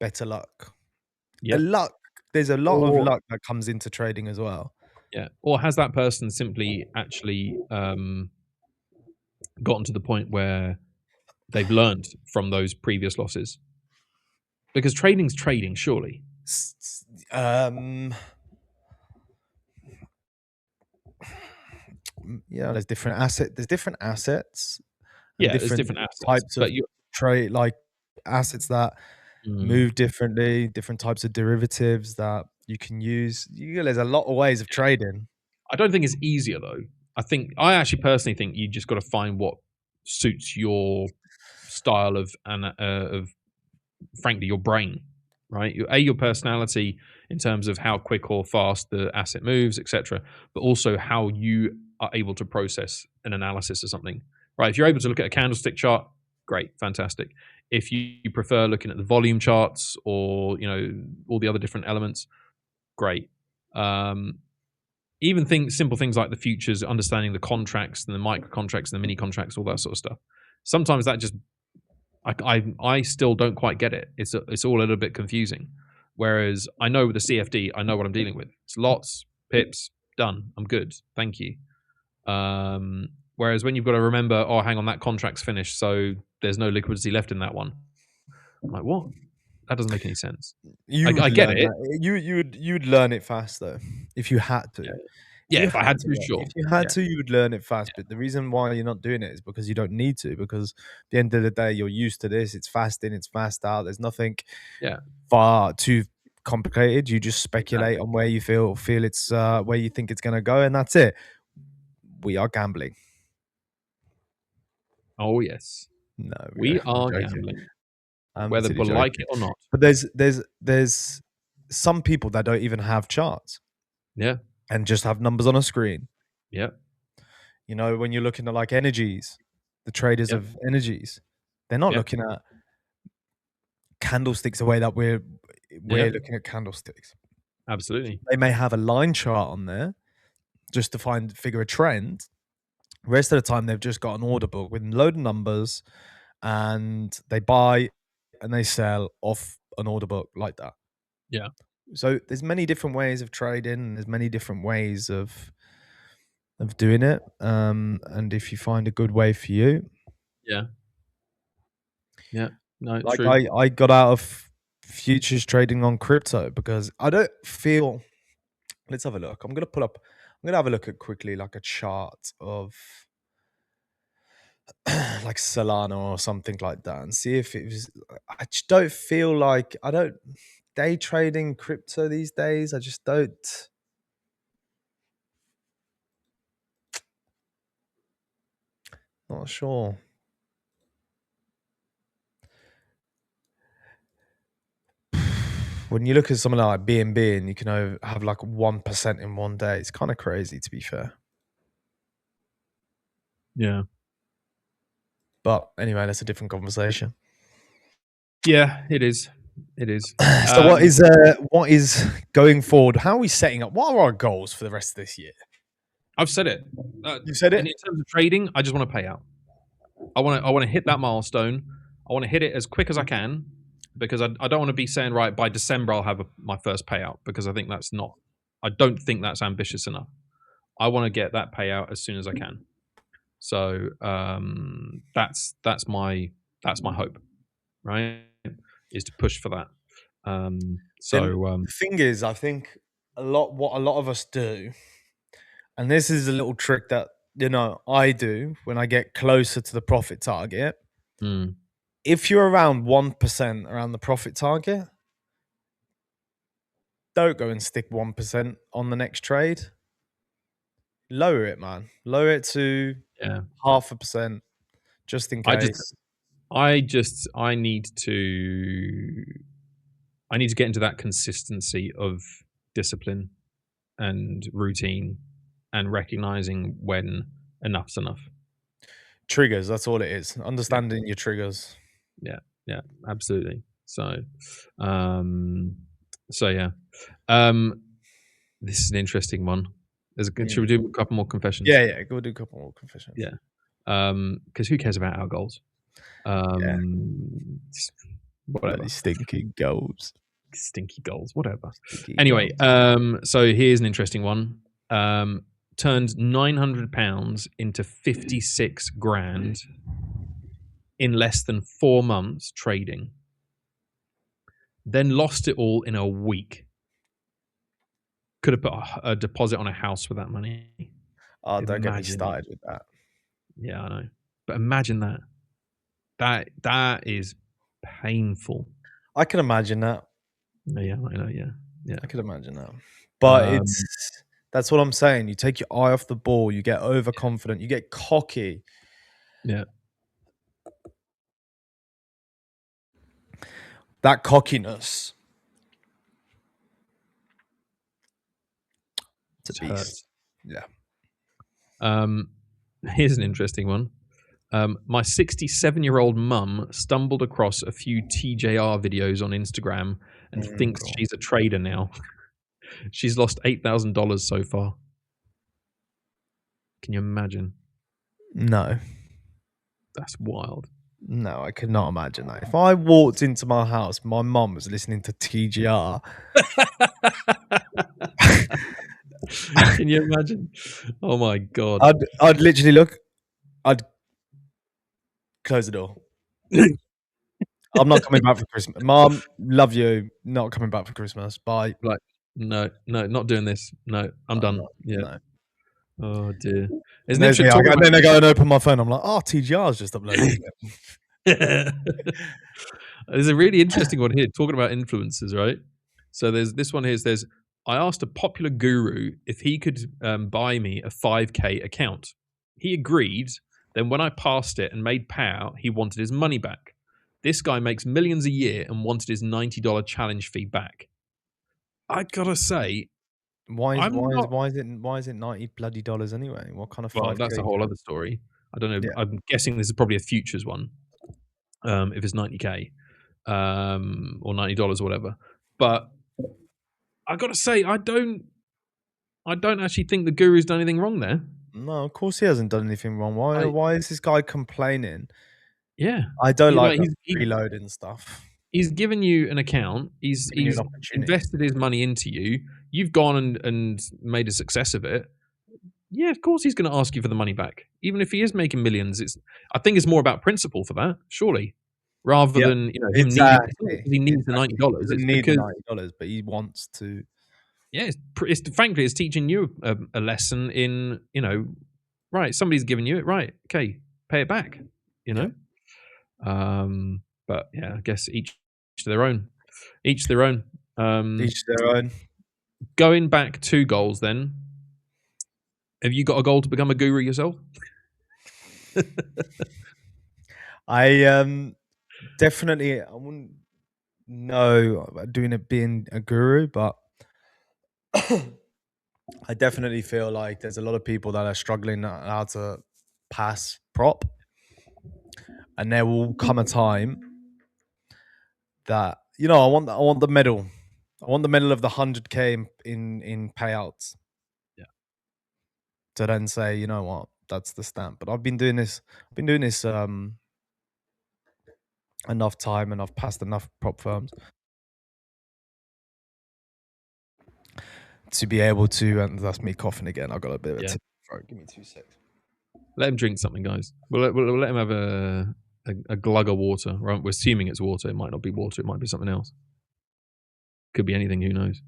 better luck? Yeah. There's a lot of luck that comes into trading as well. Yeah. Or has that person simply actually gotten to the point where they've learned from those previous losses? Because trading's trading, surely. Yeah, there's different assets. Yeah, there's different assets. Types of trade, like assets that move differently, different types of derivatives that you can use. There's a lot of ways of trading. I don't think it's easier though. I actually personally think you just got to find what suits your style of frankly your brain, right? Your personality in terms of how quick or fast the asset moves, etc., but also how you are able to process an analysis of something. Right? If you're able to look at a candlestick chart, great, fantastic. If you prefer looking at the volume charts or all the other different elements, great. Even simple things like the futures, understanding the contracts and the micro contracts and the mini contracts, all that sort of stuff. Sometimes that just I still don't quite get it. It's all a little bit confusing. Whereas I know with the CFD, I know what I'm dealing with. It's lots, pips, done. I'm good. Thank you. Whereas when you've got to remember, oh, hang on, that contract's finished, so there's no liquidity left in that one. I'm like, what? That doesn't make any sense. I get it. You'd learn it fast though, if you had to. Yeah, yeah, if I had to, sure. If you had Yeah. to, you would learn it fast. But the reason why you're not doing it is because you don't need to. Because at the end of the day, you're used to this. It's fast in, it's fast out. There's nothing far too complicated. You just speculate on where you feel it's where you think it's going to go, and that's it. We are gambling. Oh yes, no, we are gambling, whether we like it or not. But there's some people that don't even have charts. Yeah. And just have numbers on a screen. Yeah. When you're looking at like energies, the traders of energies, they're not looking at candlesticks the way that we're looking at candlesticks. Absolutely. They may have a line chart on there just to figure a trend. The rest of the time, they've just got an order book with a load of numbers, and they buy and they sell off an order book like that. Yeah. So there's many different ways of trading, and there's many different ways of doing it. And if you find a good way for you. Yeah. Yeah. No, like true. I got out of futures trading on crypto because I don't feel. Let's have a look. I'm gonna have a look at quickly like a chart of like Solana or something like that and see if it was. I just don't feel like I don't day trading crypto these days. I just don't. Not sure. When you look at something like BNB and you can have like 1% in one day, it's kind of crazy, to be fair. Yeah. But anyway, that's a different conversation. Yeah, it is. It is. So what is going forward? How are we setting up? What are our goals for the rest of this year? I've said it. You said it. In terms of trading, I just want to pay out. I want to hit that milestone. I want to hit it as quick as I can because I don't want to be saying, right, by December I'll have my first payout, because I don't think that's ambitious enough. I want to get that payout as soon as I can. So that's my hope, right? Is to push for that. The thing is, I think what a lot of us do, and this is a little trick that I do when I get closer to the profit target. If you're around 1% around the profit target, don't go and stick 1% on the next trade. Lower it, man. Lower it to 0.5%, just in case. I need to get into that consistency of discipline and routine and recognizing when enough's enough. Triggers, that's all it is. Understanding your triggers. Yeah, absolutely. So yeah. This is an interesting one. Should we do a couple more confessions? Yeah, go do a couple more confessions. Yeah. Because who cares about our goals? Whatever. Stinky goals. Stinky goals, whatever. Anyway, so here's an interesting one. Turned £900 into 56 grand in less than 4 months trading. Then lost it all in a week. Could have put a deposit on a house with that money. Oh, don't get me started with that. Yeah, I know. But imagine that. That is painful. I can imagine that. Yeah, I know. Yeah. I can imagine that. But that's what I'm saying. You take your eye off the ball. You get overconfident. You get cocky. Yeah. That cockiness. It's a beast. Yeah. Here's an interesting one. My 67-year-old mum stumbled across a few TJR videos on Instagram and thinks God. she's a trader now. She's lost $8,000 so far. Can you imagine? No. That's wild. No, I could not imagine that. If I walked into my house, my mum was listening to TGR. Can you imagine? Oh my god. I'd literally look. I'd close the door. I'm not coming back for Christmas. Mom, love you. Not coming back for Christmas. Bye. Like, no, not doing this. No, I'm done. Not, Yeah. no. Oh dear. And Isn't it then talking I go and open my phone. I'm like, oh, TGR's just uploaded. There's a really interesting one here talking about influencers, right? So there's this one here says, I asked a popular guru if he could buy me a 5K account. He agreed. Then when I passed it and made payout, he wanted his money back. This guy makes millions a year and wanted his $90 challenge fee back. I gotta say, Why is I'm not. it $90 bloody dollars anyway? What kind of Well, 5K? that's a whole other story. I don't know. Yeah. I'm guessing this is probably a futures one. If it's 90K or $90 or whatever. But I gotta say, I don't actually think the guru's done anything wrong there. No, of course he hasn't done anything wrong. Why is this guy complaining? Yeah, I don't He's like like reloading stuff. he's given you an account. He's Giving you an opportunity. invested his money into you. You've gone and made a success of it. Yeah, of course he's going to ask you for the money back, even if he is making millions. I think it's more about principle for that, surely, rather Yep. than him Exactly. needing he needs the $90. He It's doesn't need the because $90, but he wants to. yeah, frankly, it's teaching you a lesson in right. Somebody's giving you it, right? Okay, pay it back. But yeah, I guess each to their own. Each to their own. Each their own. Going back 2 goals, then. Have you got a goal to become a guru yourself? I definitely. I wouldn't know about being a guru, but I definitely feel like there's a lot of people that are struggling how to pass prop, and there will come a time that I want the medal. I want the medal of the 100K in payouts. Yeah. To then say, you know what, that's the stamp. But I've been doing this enough time, and I've passed enough prop firms to be able to. And that's me coughing again. I've got a bit of a tip throat. Give me 2 seconds. Let him drink something, guys. We'll let him have a glug of water. Right? We're assuming it's water. It might not be water. It might be something else. Could be anything. Who knows?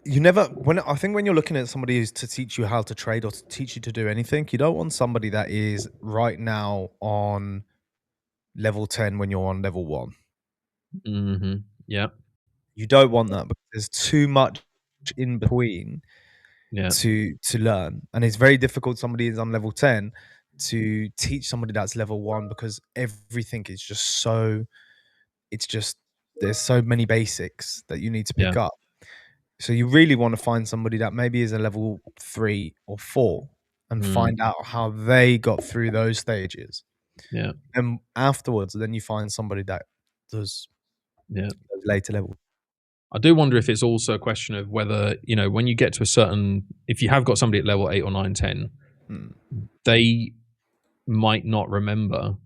I think when you're looking at somebody who's to teach you how to trade or to teach you to do anything, you don't want somebody that is right now on level 10 when you're on level 1. Mm-hmm. Yeah. You don't want that because there's too much in between to learn. And it's very difficult, somebody is on level 10, to teach somebody that's level 1, because everything is there's so many basics that you need to pick up. So you really want to find somebody that maybe is a level 3 or 4 and find out how they got through those stages. Yeah. And afterwards, then you find somebody that does those later levels. I do wonder if it's also a question of whether, when you get to if you have got somebody at level 8 or 9, 10, they might not remember,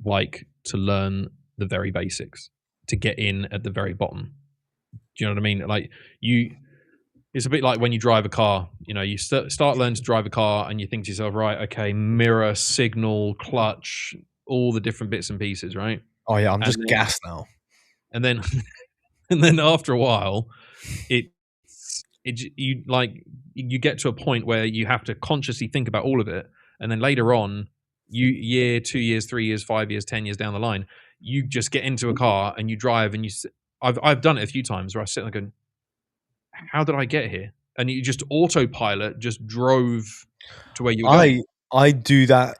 to learn the very basics, to get in at the very bottom. Do you know what I mean? It's a bit like when you drive a car. You start learning to drive a car, and you think to yourself, right, okay, mirror, signal, clutch, all the different bits and pieces, right? Oh yeah, I'm just gassed now. And then, and then after a while, you get to a point where you have to consciously think about all of it, and then later on, 2 years, 3 years, 5 years, 10 years down the line, you just get into a car and you drive, and I've done it a few times where I sit there going, how did I get here? And you just autopilot just drove to where you were going. I do that,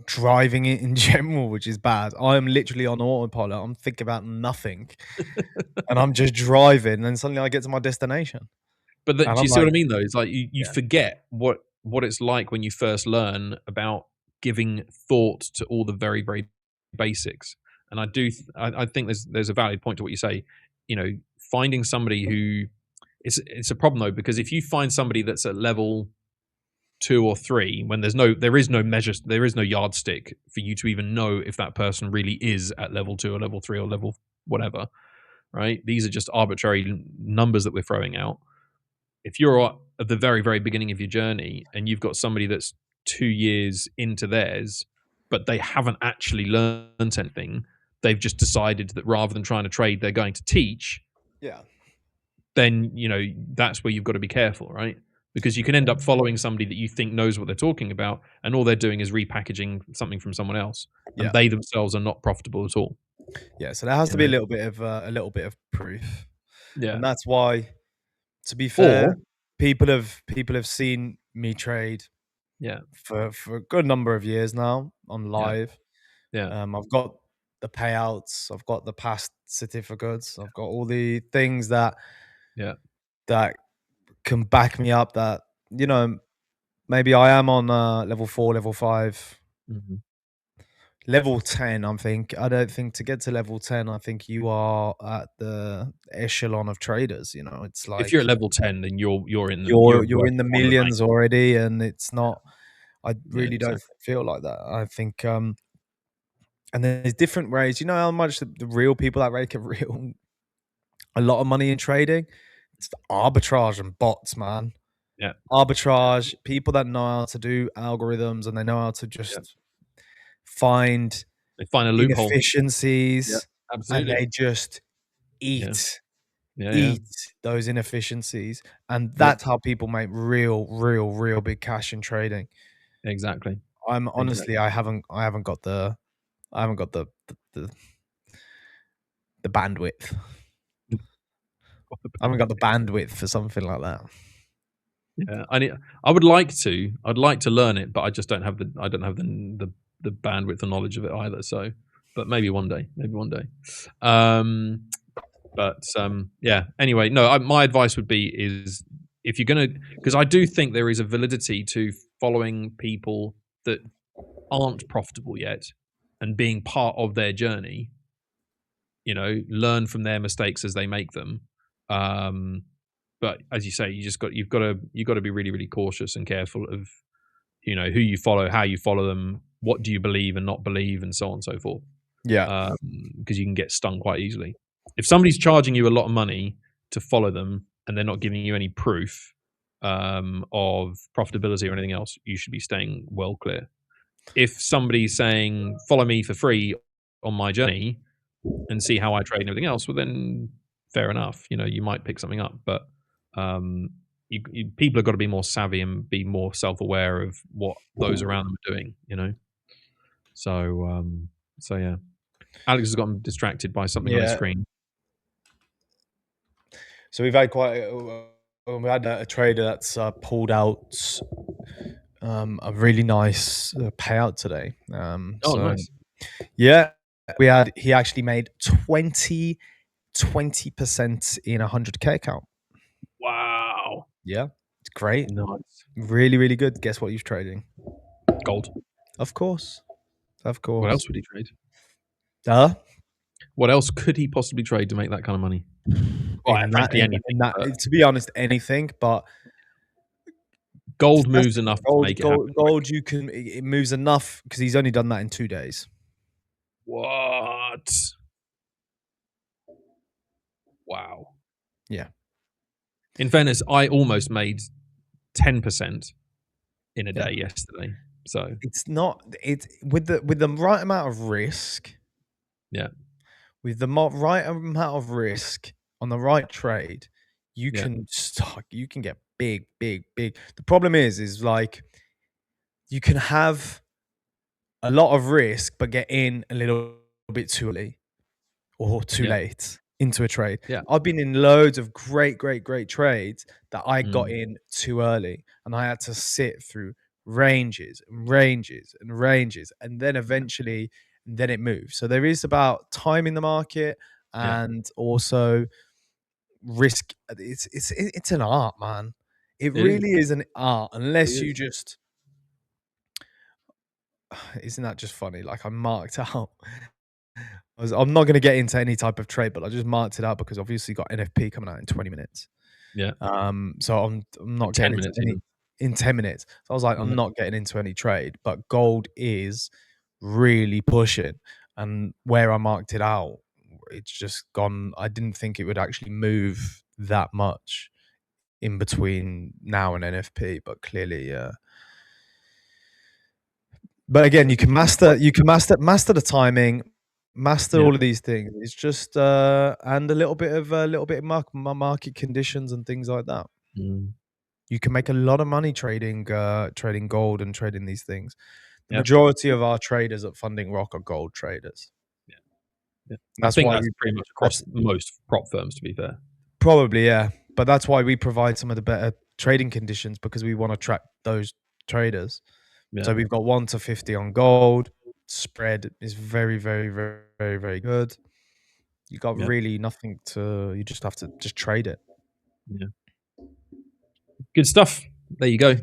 driving it in general, which is bad. I am literally on autopilot. I'm thinking about nothing. And I'm just driving, and then suddenly I get to my destination. But do you see what I mean, though? It's like you forget what what it's like when you first learn about giving thought to all the very, very basics. And I think there's a valid point to what you say. You know, finding somebody who it's a problem though, because if you find somebody that's at level 2 or 3, when there is no measure, there is no yardstick for you to even know if that person really is at level 2 or level 3 or level whatever, right? These are just arbitrary numbers that we're throwing out. If you're at the very, very beginning of your journey and you've got somebody that's 2 years into theirs, but they haven't actually learned anything, they've just decided that rather than trying to trade, they're going to teach, Yeah. then, that's where you've got to be careful, right? Because you can end up following somebody that you think knows what they're talking about, and all they're doing is repackaging something from someone else, and Yeah. they themselves are not profitable at all. Yeah. So there has to be You a know? little bit of proof, Yeah. and that's why, to be Or fair, people have seen me trade yeah, for a good number of years now on yeah, live. yeah, I've got the payouts, I've got the past certificates, I've got all the things yeah. that can back me up that, you know, maybe I am on level 4, level 5, Mhm. level 10. I don't think to get to level 10, I think you are at the echelon of traders. You know, it's If you're at like level 10, then you're worth in the one of the bank. millions already, and it's not. I Yeah, really don't exactly. feel like that. I think, and there's different ways. You know how much the real people that make a lot of money in trading? It's the arbitrage and bots, man. Yeah, Arbitrage, people that know how to do algorithms and they know how to yeah. just find They find a loophole. Yeah, inefficiencies, and absolutely. they just Yeah, eat yeah, yeah, eat those inefficiencies, and yeah. that's how people make real big cash in trading. Exactly, I'm honestly, exactly. I haven't got I haven't got the bandwidth. I haven't got the bandwidth for something like that. Yeah, I would like to. I'd like to learn it, but I just don't have the bandwidth or knowledge of it either. So, but maybe one day. Maybe one day. Um, yeah. Anyway, no. My advice would be is if you're gonna, because I do think there is a validity to following people that aren't profitable yet and being part of their journey. Learn from their mistakes as they make them. Um, but as you say, you've got to be really, really cautious and careful of who you follow, how you follow them, what do you believe and not believe, and so on and so forth. Yeah. Because you can get stung quite easily. If somebody's charging you a lot of money to follow them and they're not giving you any proof of profitability or anything else, you should be staying well clear. If somebody's saying follow me for free on my journey and see how I trade and everything else, well then fair enough. You might pick something up, but um, people have got to be more savvy and be more self-aware of what those around them are doing. So yeah, Alex has gotten distracted by something on his Yeah. screen. So we've had we had a trader that's pulled out a really nice payout today. Oh, So nice! yeah, he actually made 20% in a 100K account. Wow, Yeah, it's great. nice. Really good. Guess what he's trading? Gold. Of course. Of What course. else would he trade? Duh. What else could he possibly trade to make that kind of money? Well, frankly, anything. In that, But to be honest, anything, but gold that's moves the thing. enough to make it happen Gold, quick. you can, it moves enough because he's only done that in 2 days. What? Wow. Yeah. In fairness, I almost made 10% in a Yeah. day yesterday. So It's not, it's with the right amount of risk, yeah, right amount of risk on the right trade, yeah, you can get big. The problem is like you can have a lot of risk, but get in a little bit too early or too yeah, late into a trade. yeah. I've been in loads of great trades that I got Mm, in too early and I had to sit through ranges and ranges and ranges. And then yeah, eventually, then it moves. So there is about time in the market yeah, and also risk. It's an art, man. It really is an art, unless It you is. just. Isn't that just funny? Like I marked out. I'm not going to get into any type of trade, but I just marked it out because obviously got NFP coming out in 20 minutes. Yeah. So I'm not 10 getting into minutes any even. in 10 minutes. So I was like, Yeah. I'm not getting into any trade, but gold is really pushing. And where I marked it out, it's just gone. I didn't think it would actually move that much in between now and NFP, but clearly, but again, you can master the timing, master Yeah. all of these things. It's just and a little bit of market conditions and things like that. Mm. You can make a lot of money trading gold and trading these things. The Yeah. majority of our traders at Funding Rock are gold traders. Yeah. Yeah. I That's think why that's we pretty much across that's most prop firms, to be fair. probably, yeah. But that's why we provide some of the better trading conditions, because we want to track those traders. Yeah. So we've got 1 to 50 on gold. Spread is very, very, very, very, very good. You got Yeah. really nothing to. You just have to just trade it. Yeah. Good stuff. There you go.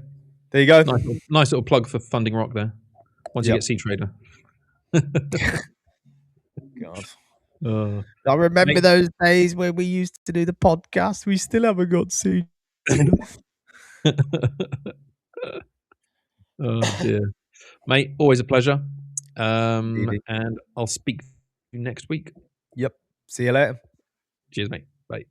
There you go. Nice little plug for Funding Rock there. Once you Yep. get C Trader. God. Uh, I remember mate. those days where we used to do the podcast. We still haven't got C. Oh dear. Mate, always a pleasure. Indeed. And I'll speak to you next week. Yep. See you later. Cheers, mate. Bye.